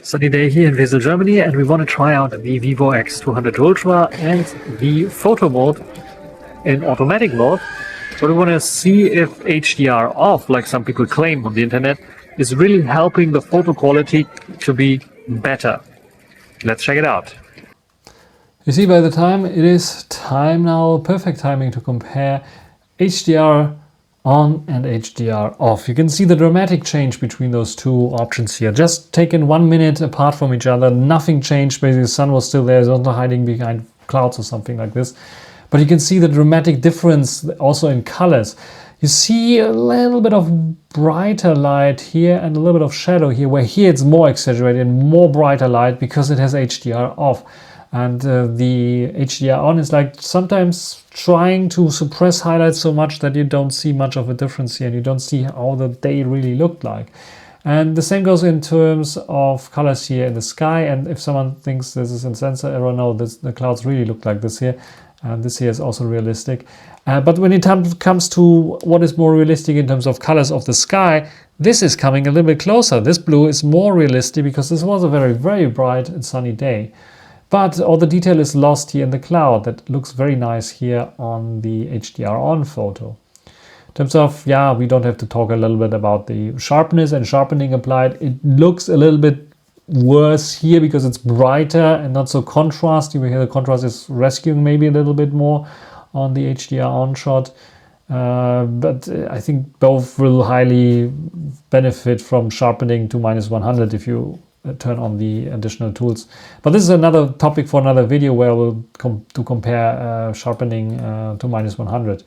Sunny day here in Wesel, Germany, and we want to try out the Vivo X200 Ultra and the photo mode in automatic mode. But we want to see if HDR off, like some people claim on the internet, is really helping the photo quality to be better. Let's check it out. You see, by the time it is time now, perfect timing to compare HDR on and HDR off. You can see the dramatic change between those two options here. Just taken 1 minute apart from each other, nothing changed. Basically, the sun was still there. It's not hiding behind clouds or something like this. But you can see the dramatic difference also in colors. You see a little bit of brighter light here and a little bit of shadow here, where here it's more exaggerated, more brighter light because it has HDR off. And the HDR on is like sometimes trying to suppress highlights so much that you don't see much of a difference here and you don't see how the day really looked like. And the same goes in terms of colors here in the sky. And if someone thinks this is in sensor error, no, the clouds really look like this here. And this here is also realistic. But when it comes to what is more realistic in terms of colors of the sky, this is coming a little bit closer. This blue is more realistic because this was a very, very bright and sunny day. But all the detail is lost here in the cloud. That looks very nice here on the HDR on photo. In terms of, we don't have to talk a little bit about the sharpness and sharpening applied. It looks a little bit worse here because it's brighter and not so contrasty. We hear the contrast is rescuing maybe a little bit more on the HDR on shot. But I think both will highly benefit from sharpening to -100 if you turn on the additional tools. But this is another topic for another video where we'll compare sharpening to -100.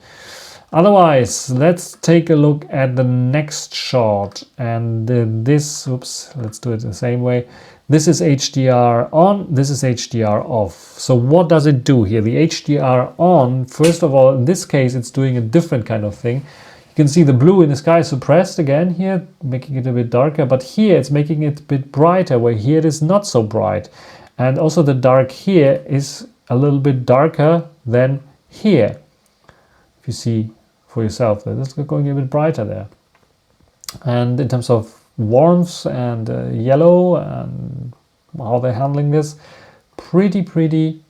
Otherwise, let's take a look at the next shot. And let's do it the same way. This is HDR on, this is HDR off. So what does it do here? The HDR on, first of all, in this case, it's doing a different kind of thing. You can see the blue in the sky suppressed again here, making it a bit darker, but here it's making it a bit brighter, where here it is not so bright. And also the dark here is a little bit darker than here. If you see for yourself, that it's going a bit brighter there. And in terms of warmth and yellow and how they're handling this, pretty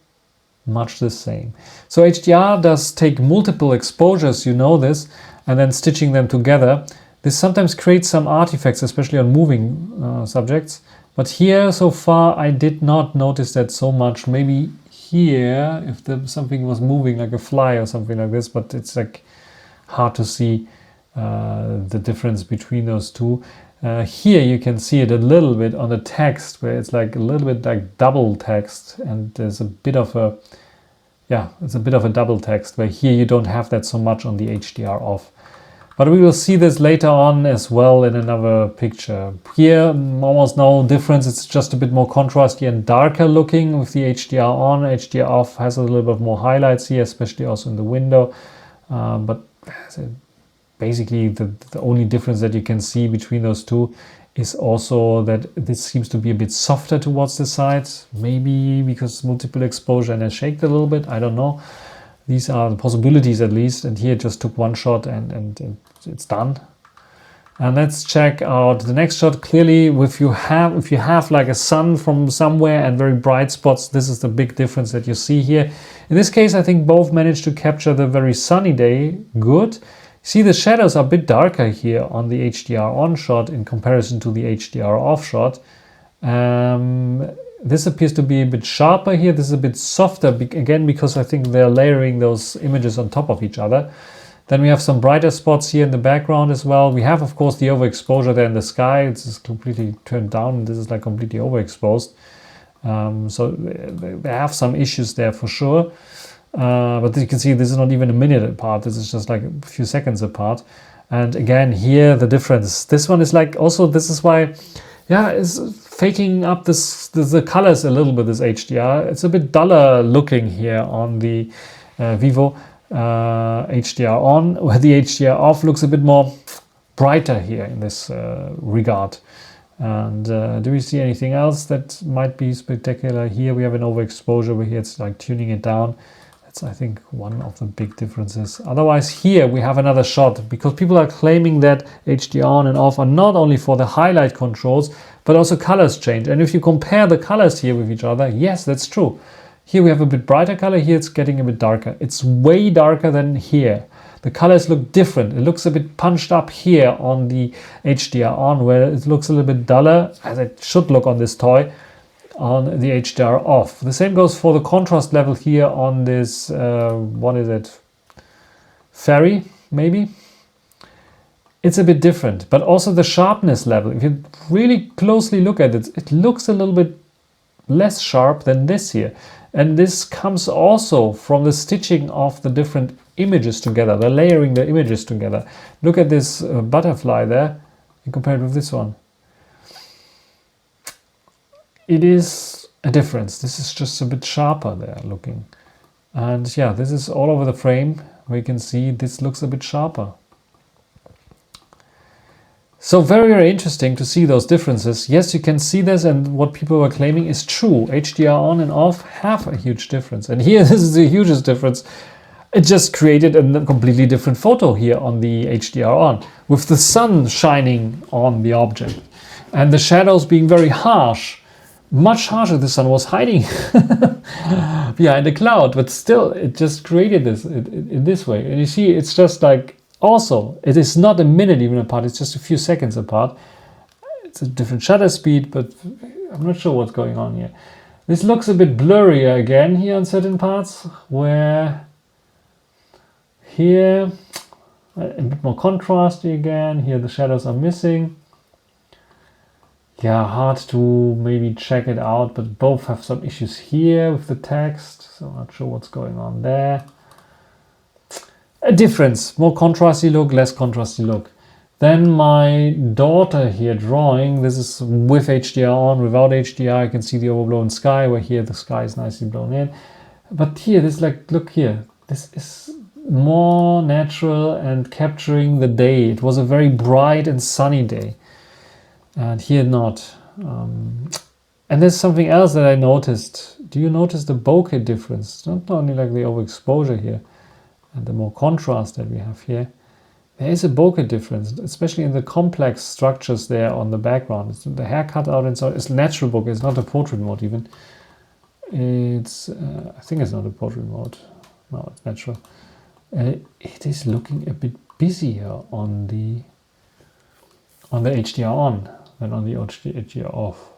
much the same. So HDR does take multiple exposures, you know this, and then stitching them together. This sometimes creates some artifacts, especially on moving subjects. But here, so far, I did not notice that so much. Maybe here, if something was moving, like a fly or something like this, but it's like hard to see the difference between those two. Here you can see it a little bit on the text, where it's like a little bit like double text, and there's a bit of a it's a bit of a double text, where here you don't have that so much on the HDR off. But we will see this later on as well in another picture. Here, almost no difference. It's just a bit more contrasty and darker looking with the HDR on. HDR off has a little bit more highlights here, especially also in the window. But basically the only difference that you can see between those two is also that this seems to be a bit softer towards the sides, maybe because multiple exposure and I shaked a little bit, I don't know. These are the possibilities at least, and here it just took one shot and it's done. And let's check out the next shot. Clearly, if you have like a sun from somewhere and very bright spots, this is the big difference that you see here. In this case, I think both managed to capture the very sunny day good. See, the shadows are a bit darker here on the HDR on shot in comparison to the HDR off shot. This appears to be a bit sharper here. This is a bit softer, again, because I think they're layering those images on top of each other. Then we have some brighter spots here in the background as well. We have, of course, the overexposure there in the sky. It's just completely turned down. This is like completely overexposed. So they have some issues there for sure. But you can see this is not even a minute apart. This is just like a few seconds apart. And again, here the difference. This one is like also, this is why, it's faking up the colors a little bit, this HDR. It's a bit duller looking here on the Vivo HDR on, where the HDR off looks a bit more brighter here in this regard. And do we see anything else that might be spectacular? Here we have an overexposure, where here it's like tuning it down. That's, I think, one of the big differences. Otherwise, here we have another shot, because people are claiming that HDR on and off are not only for the highlight controls, but also colors change. And if you compare the colors here with each other, yes, that's true. Here we have a bit brighter color, here it's getting a bit darker. It's way darker than here. The colors look different. It looks a bit punched up here on the HDR on, where it looks a little bit duller, as it should look on this toy, on the HDR off. The same goes for the contrast level here on this, what is it, Fairy, maybe? It's a bit different, but also the sharpness level. If you really closely look at it, it looks a little bit less sharp than this here. And this comes also from the stitching of the different images together, the layering the images together. Look at this butterfly there and compare it with this one. It is a difference. This is just a bit sharper there looking. And yeah, this is all over the frame where you can see this looks a bit sharper. So very, very interesting to see those differences. Yes, you can see this, and what people were claiming is true. HDR on and off have a huge difference. And here, this is the hugest difference. It just created a completely different photo here on the HDR on, with the sun shining on the object and the shadows being very harsh. Much harsher. The sun was hiding behind a cloud, but still it just created this in this way. And you see, it's just like, also, it is not a minute even apart, it's just a few seconds apart. It's a different shutter speed, but I'm not sure what's going on here. This looks a bit blurrier again here on certain parts, where here a bit more contrasty again. Here the shadows are missing. Yeah, hard to maybe check it out, but both have some issues here with the text, so I'm not sure what's going on there. A difference, more contrasty look, less contrasty look. Then my daughter here drawing, this is with HDR on, without HDR, I can see the overblown sky, where here the sky is nicely blown in. But here, this like, look here, this is more natural and capturing the day. It was a very bright and sunny day. And here not. And there's something else that I noticed. Do you notice the bokeh difference? It's not only like the overexposure here and the more contrast that we have here. There is a bokeh difference, especially in the complex structures there on the background. It's the hair cut out and so it's natural bokeh. It's not a portrait mode even. It's I think it's not a portrait mode. No, it's natural. It is looking a bit busier on the HDR on than on the HDR off.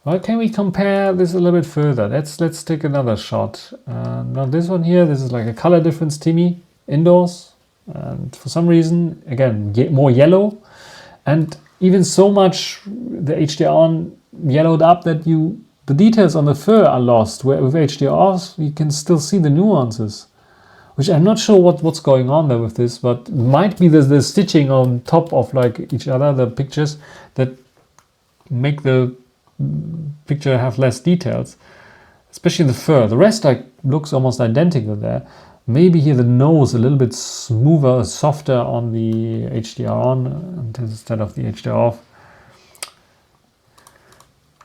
Well, can we compare this a little bit further? Let's take another shot. Now this one here, this is like a color difference, Timmy, indoors. And for some reason, again, more yellow. And even so much, the HDR on yellowed up that the details on the fur are lost. Where with HDR off, you can still see the nuances. Which I'm not sure what's going on there with this, but might be the stitching on top of like each other, the pictures, that make the picture have less details, especially the fur. The rest like looks almost identical there. Maybe here the nose a little bit smoother, softer on the HDR on instead of the HDR off.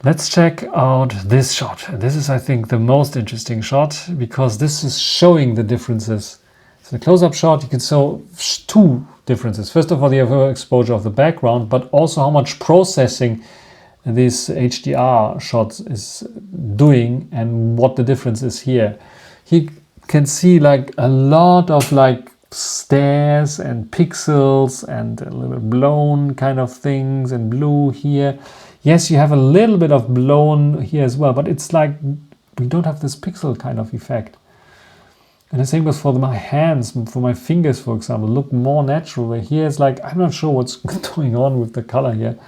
Let's check out this shot. This is, I think, the most interesting shot, because this is showing the differences. So the close-up shot, you can show two differences. First of all, the overexposure of the background, but also how much processing this HDR shot is doing and what the difference is here. You can see like a lot of like stairs and pixels and a little bit blown kind of things and blue here. Yes, you have a little bit of blown here as well, but it's like we don't have this pixel kind of effect. And the same goes for my hands, for my fingers, for example, look more natural. Where here it's like, I'm not sure what's going on with the color here,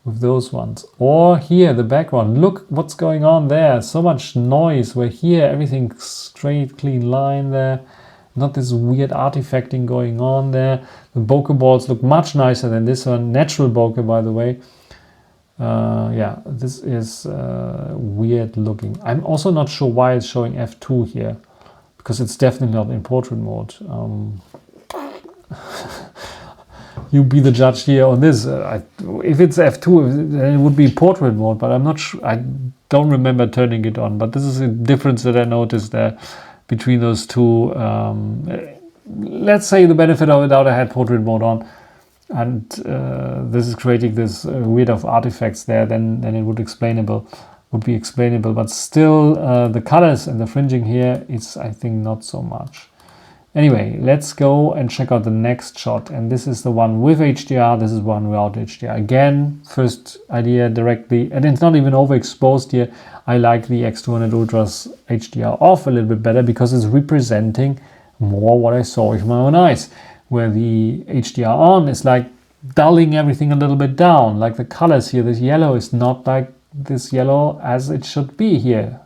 with those ones. Or here, the background, look what's going on there. So much noise, where here everything straight, clean line there. Not this weird artifacting going on there. The bokeh balls look much nicer than this one. Natural bokeh, by the way. Yeah, this is weird looking. I'm also not sure why it's showing f2 here, because it's definitely not in portrait mode. You be the judge here on this. If it's f2, then it would be portrait mode, but I'm not sure. I don't remember turning it on, but this is a difference that I noticed there between those two. Let's say the benefit of it out, I had portrait mode on, and this is creating this weird of artifacts there, then it would be explainable. But still, the colors and the fringing here, it's, I think, not so much. Anyway, let's go and check out the next shot, and this is the one with HDR, this is one without HDR. Again, first idea directly, and it's not even overexposed here. I like the X200 Ultra's HDR off a little bit better because it's representing more what I saw with my own eyes, where the HDR on is like dulling everything a little bit down, like the colors here. This yellow is not like this yellow as it should be here.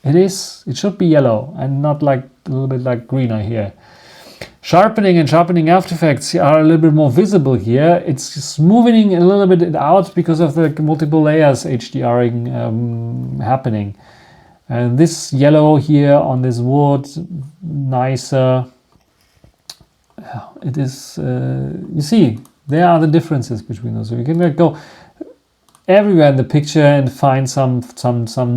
It should be yellow and not like a little bit like greener here. Sharpening and sharpening After Effects are a little bit more visible here. It's smoothing a little bit out because of the multiple layers HDRing happening. And this yellow here on this wood, nicer. It is, you see, there are the differences between those. So you can go everywhere in the picture and find some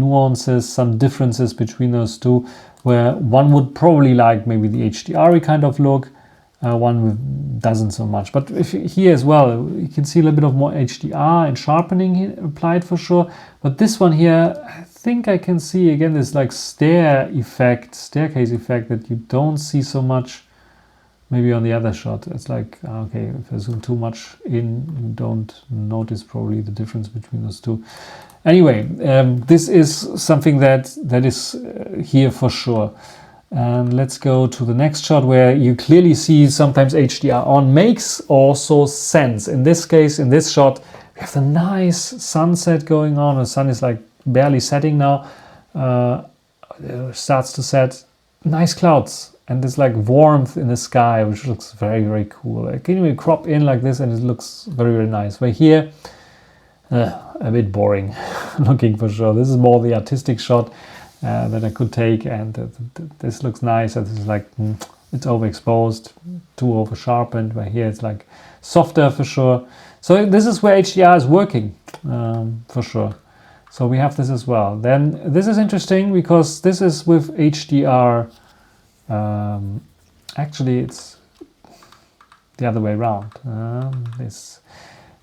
nuances, some differences between those two, where one would probably like maybe the HDR kind of look, one doesn't so much. But if here as well, you can see a little bit of more HDR and sharpening here applied for sure. But this one here, I think I can see again this like staircase effect that you don't see so much maybe on the other shot. It's like, okay, if I zoom too much in, you don't notice probably the difference between those two. Anyway, this is something that is here for sure. And let's go to the next shot where you clearly see sometimes HDR on makes also sense. In this case, in this shot, we have the nice sunset going on. The sun is like barely setting now. It starts to set. Nice clouds. And there's like warmth in the sky, which looks very, very cool. I can even crop in like this and it looks very, very nice. But here, a bit boring looking for sure. This is more the artistic shot that I could take, and this looks nice. And this is like, it's overexposed, too over sharpened. But here it's like softer for sure. So this is where HDR is working for sure. So we have this as well. Then this is interesting because this is with HDR. Actually, it's the other way around.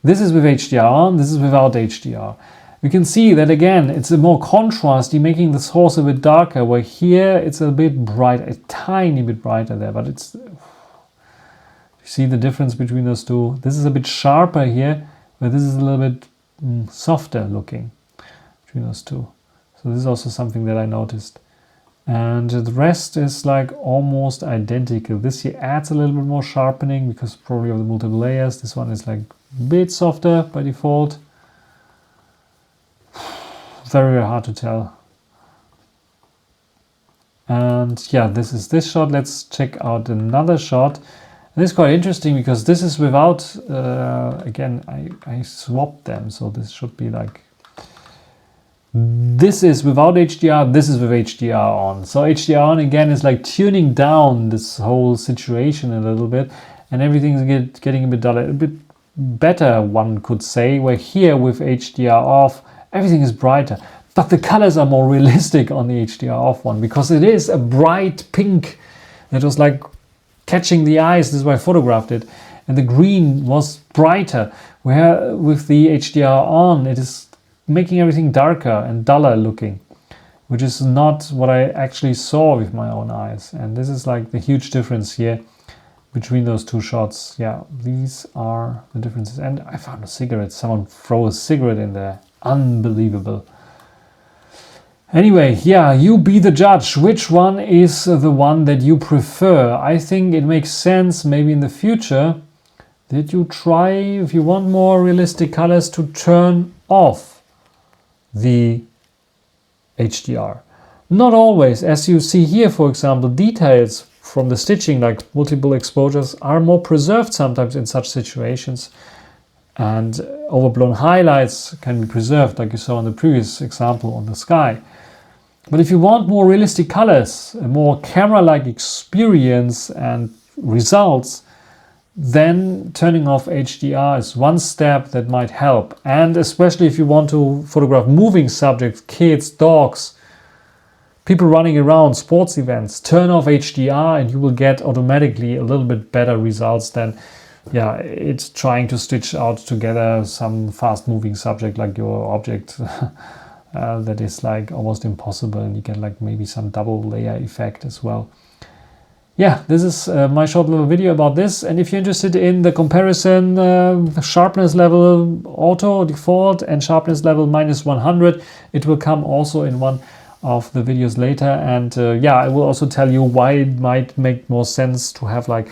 This is with HDR on, this is without HDR. We can see that again, it's a more contrasty, making the source a bit darker, where here it's a bit bright, a tiny bit brighter there, but it's, you see the difference between those two. This is a bit sharper here, where this is a little bit softer looking between those two. So this is also something that I noticed. And the rest is like almost identical. This here adds a little bit more sharpening because probably of the multiple layers. This one is like a bit softer by default. Very, very hard to tell. And yeah, this is this shot. Let's check out another shot. And this is quite interesting because this is without, again, I swapped them. So this should be like, this is without HDR, this is with HDR on. So HDR on again is like tuning down this whole situation a little bit, and everything is getting a bit duller, a bit better, one could say, where here with HDR off, everything is brighter. But the colors are more realistic on the HDR off one because it is a bright pink that was like catching the eyes. This is why I photographed it. And the green was brighter, where with the HDR on, it is making everything darker and duller looking, which is not what I actually saw with my own eyes. And this is like the huge difference here between those two shots. Yeah, these are the differences. And I found a cigarette. Someone threw a cigarette in there. Unbelievable. Anyway, yeah, you be the judge. Which one is the one that you prefer? I think it makes sense maybe in the future that you try, if you want more realistic colors, to turn off the HDR. Not always, as you see here, for example, details from the stitching, like multiple exposures, are more preserved sometimes in such situations, and overblown highlights can be preserved, like you saw in the previous example on the sky. But if you want more realistic colors, a more camera-like experience and results, then turning off HDR is one step that might help. And especially if you want to photograph moving subjects, kids, dogs, people running around, sports events, turn off HDR and you will get automatically a little bit better results than it's trying to stitch out together some fast moving subject like your object that is like almost impossible, and you get like maybe some double layer effect as well. Yeah, this is my short little video about this. And if you're interested in the comparison, sharpness level auto default and sharpness level -100, it will come also in one of the videos later. And I will also tell you why it might make more sense to have like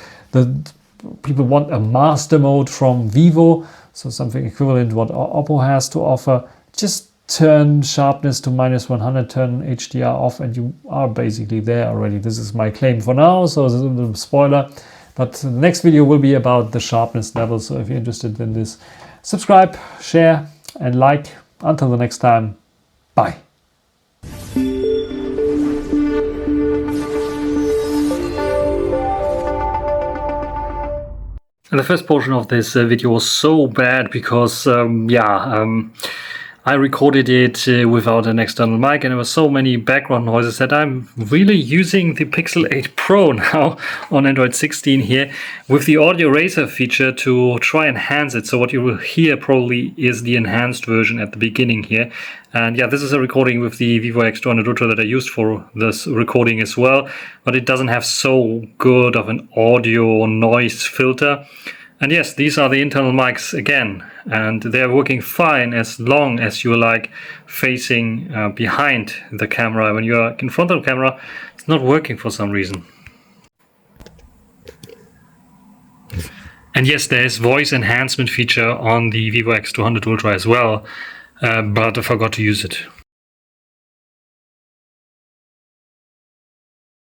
people want a master mode from Vivo, so something equivalent to what Oppo has to offer. Just turn sharpness to -100, turn HDR off, and you are basically there already. This is my claim for now, so this is a little spoiler. But the next video will be about the sharpness level. So if you're interested in this, subscribe, share, and like. Until the next time, bye. And the first portion of this video was so bad because, I recorded it without an external mic, and there were so many background noises that I'm really using the Pixel 8 Pro now on Android 16 here with the audio eraser feature to try and enhance it. So what you will hear probably is the enhanced version at the beginning here. And yeah, this is a recording with the Vivo X200 Ultra that I used for this recording as well, but it doesn't have so good of an audio noise filter. And yes, these are the internal mics again, and they're working fine as long as you're like facing behind the camera. When you're in front of the camera, it's not working for some reason. And yes, there is voice enhancement feature on the Vivo X200 Ultra as well, but I forgot to use it.